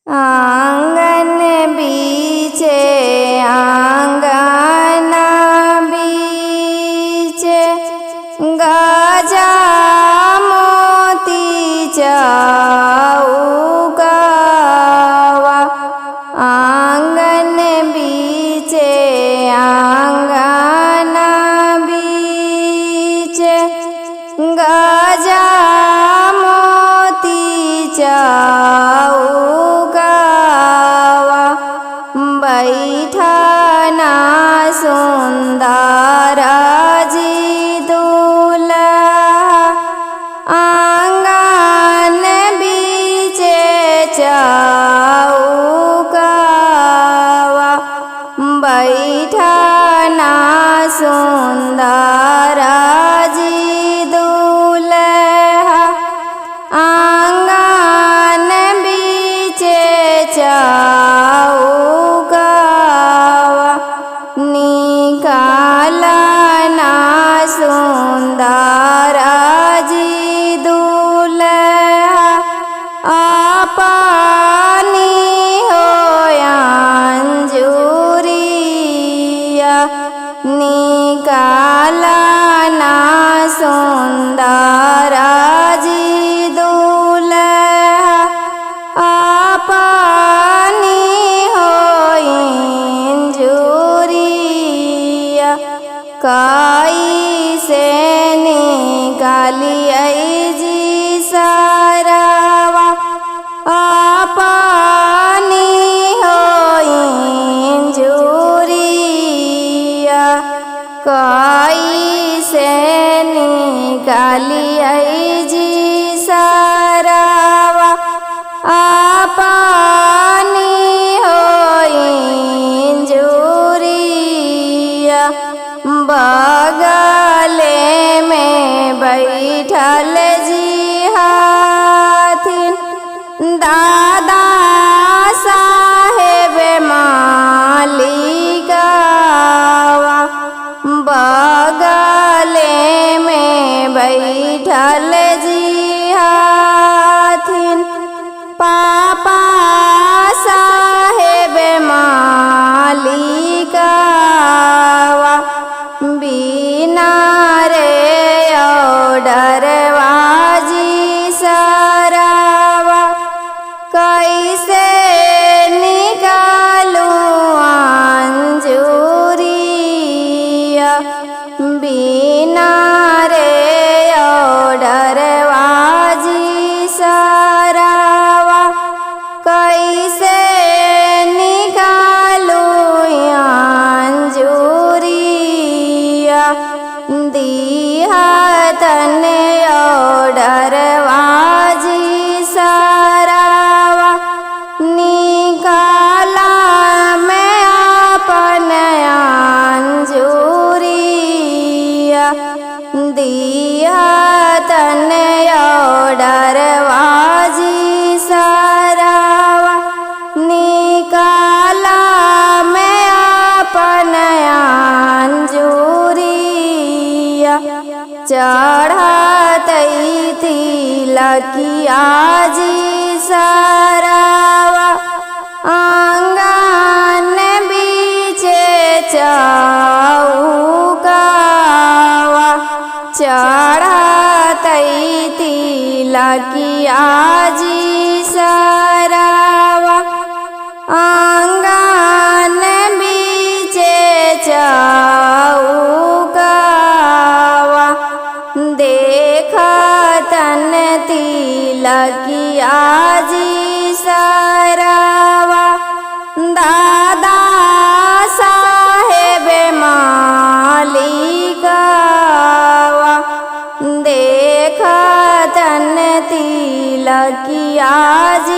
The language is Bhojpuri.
आंगन बीचे आंगना बीचे गाजा मोती चौगावा। आंगन बीचे आंगना बीचे गाजा मोती चौगावा। बैठाना सुंदर जी दूल्हा आंगन बीचे चौगावा। बैठाना सुंदर जी दूल्हा आंगन बीचे चौगावा। निकालना सुंदर जी दूल्हा अपनी अंजुरिया। निकालना सुंदर जी दूल्हा अपनी अंजुरिया। कैसे निकालिए जी सारावा अपनी अंजुरिया। कैसे निकालिए जी सारावा अपनी अंजुरिया। बगले में बैठल जी हथिन दादा साहेब मालिकावा। बगले में बैठल जी हथिन पापा साहेब मालिकावा। बिना रे ऑर्डरवाजी सारावा कैसे निकालूं अंजुरिया। बिना रे ऑर्डरवाजी सारावा कैसे निकालूं अंजुरिया। दिहतन ऑर्डरवाजी सारावा निकाला मैं अपन अंजुरिया। दिहतन ऑर्डरवाजी सारावा निकाला मैं अपन अंजुरिया। चढ़तई तिलकिया जी सारावा आंगन बीचे चौगावा। चढ़तई तिलकिया जी सारावा आंगन बीचे चौगावा। देखतन तिलकिया जी सारावा दादा साहेब मालिकावा। देखतन तिलकिया जी